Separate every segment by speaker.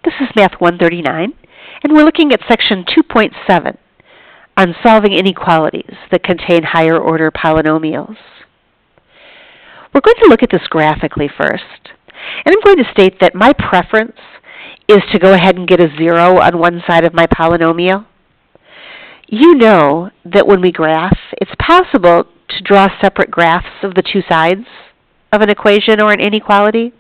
Speaker 1: This is Math 139, and we're looking at Section 2.7 on solving inequalities that contain higher order polynomials. We're going to look at this graphically first, and I'm going to state that my preference is to go ahead and get a 0 on one side of my polynomial. You know that when we graph, it's possible to draw separate graphs of the two sides of an equation or an inequality.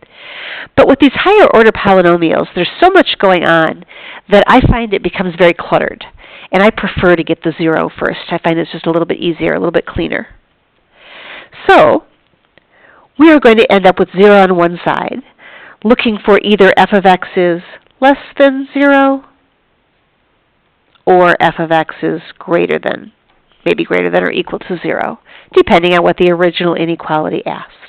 Speaker 1: But with these higher order polynomials, there's so much going on that I find it becomes very cluttered. And I prefer to get the 0 first. I find it's just a little bit easier, a little bit cleaner. So we are going to end up with 0 on one side, looking for either f of x is less than 0 or f of x is greater than, maybe greater than or equal to 0, depending on what the original inequality asked.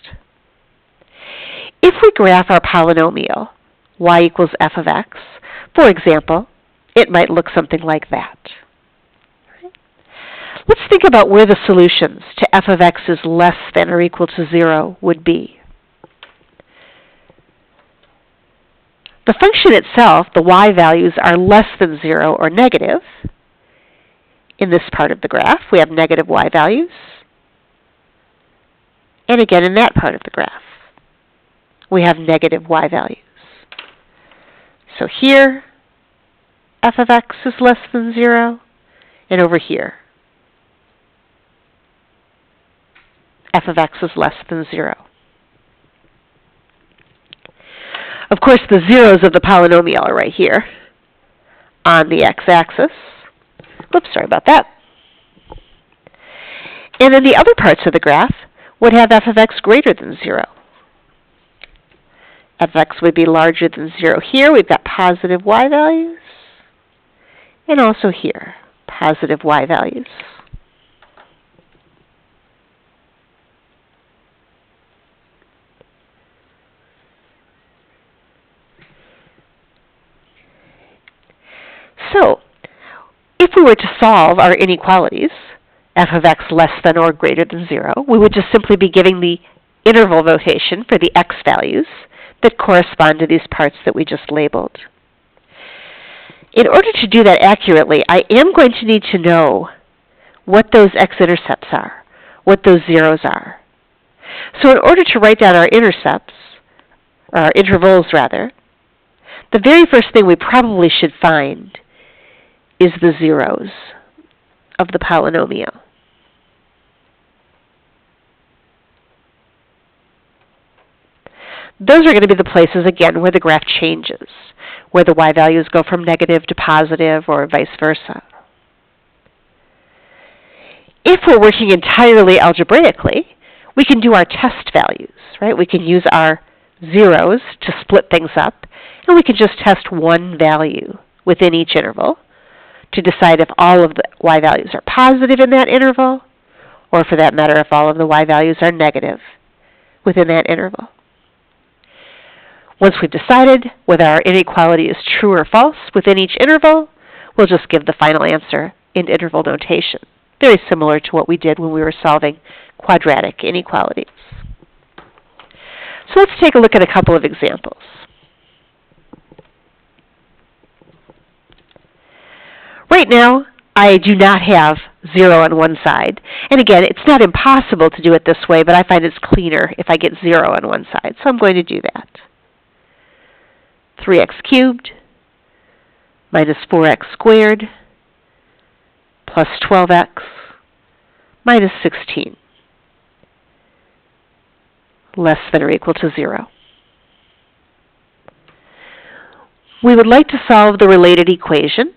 Speaker 1: If we graph our polynomial, y equals f of x, for example, it might look something like that. Let's think about where the solutions to f of x is less than or equal to 0 would be. The function itself, the y values, are less than 0 or negative. In this part of the graph, we have negative y values. And again, in that part of the graph, we have negative y values. So here, f of x is less than 0, and over here, f of x is less than 0. Of course, the zeros of the polynomial are right here on the x-axis. Oops, sorry about that. And then the other parts of the graph would have f of x greater than 0. F of x would be larger than 0 here. We've got positive y values. And also here, positive y values. So, if we were to solve our inequalities, f of x less than or greater than 0, we would just simply be giving the interval notation for the x values that correspond to these parts that we just labeled. In order to do that accurately, I am going to need to know what those x-intercepts are, what those zeros are. So in order to write down our intercepts, or our intervals rather, the very first thing we probably should find is the zeros of the polynomial. Those are going to be the places, again, where the graph changes, where the y values go from negative to positive or vice versa. If we're working entirely algebraically, we can do our test values, right? We can use our zeros to split things up, and we can just test one value within each interval to decide if all of the y values are positive in that interval, or for that matter, if all of the y values are negative within that interval. Once we've decided whether our inequality is true or false within each interval, we'll just give the final answer in interval notation, very similar to what we did when we were solving quadratic inequalities. So let's take a look at a couple of examples. Right now, I do not have 0 on one side. And again, it's not impossible to do it this way, but I find it's cleaner if I get 0 on one side. So I'm going to do that. 3x cubed minus 4x squared plus 12x minus 16 less than or equal to 0. We would like to solve the related equation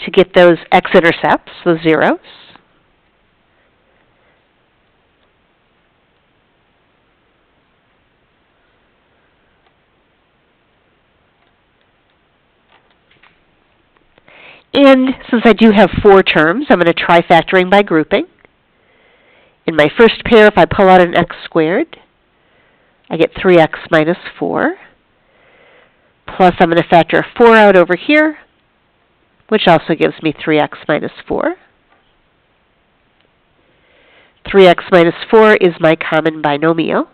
Speaker 1: to get those x-intercepts, the zeros. And since I do have 4 terms, I'm going to try factoring by grouping. In my first pair, if I pull out an x squared, I get 3x minus 4. Plus, I'm going to factor a 4 out over here, which also gives me 3x minus 4. 3x minus 4 is my common binomial.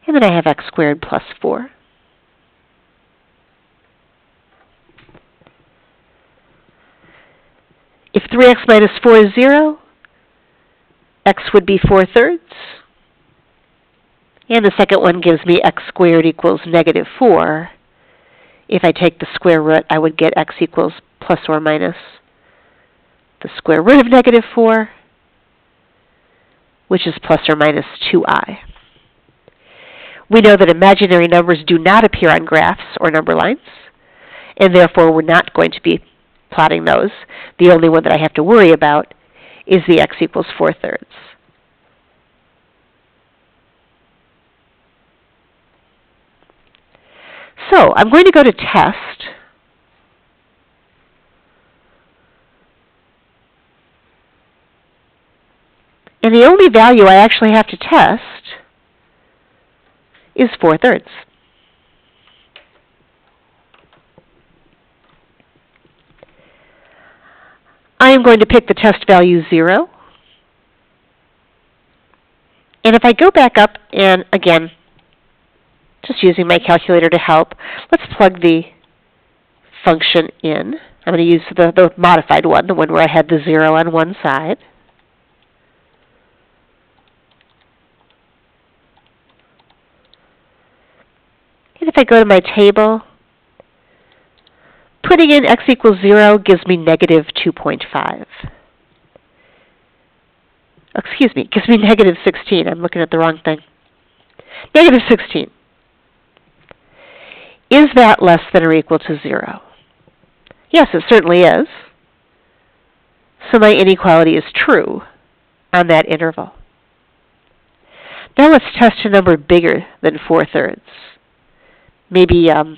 Speaker 1: And then I have x squared plus 4. If 3x minus 4 is 0, x would be 4/3. And the second one gives me x squared equals negative 4. If I take the square root, I would get x equals plus or minus the square root of negative 4, which is plus or minus 2i. We know that imaginary numbers do not appear on graphs or number lines, and therefore we're not going to be plotting those. The only one that I have to worry about is the x equals 4/3. So I'm going to go to Test. And the only value I actually have to test is 4/3. I am going to pick the test value 0. And if I go back up and, again, just using my calculator to help, let's plug the function in. I'm going to use the modified one, the one where I had the 0 on one side. And if I go to my table, putting in x equals 0 gives me negative 2.5. Excuse me, gives me negative 16. I'm looking at the wrong thing. Negative 16. Is that less than or equal to 0? Yes, it certainly is. So my inequality is true on that interval. Now let's test a number bigger than 4/3. Maybe 5.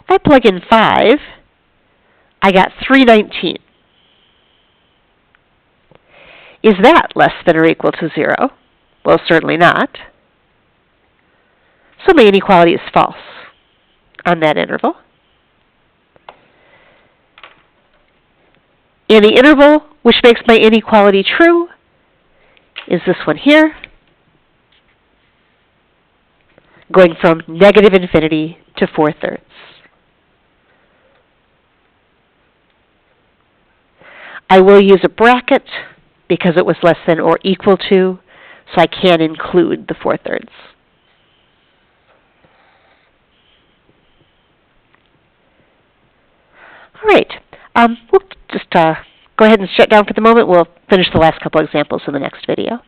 Speaker 1: If I plug in 5, I got 319. Is that less than or equal to 0? Well, certainly not. So my inequality is false on that interval. And the interval which makes my inequality true is this one here, going from negative infinity to 4/3. I will use a bracket because it was less than or equal to, so I can include the 4/3. All right, we'll just go ahead and shut down for the moment. We'll finish the last couple examples in the next video.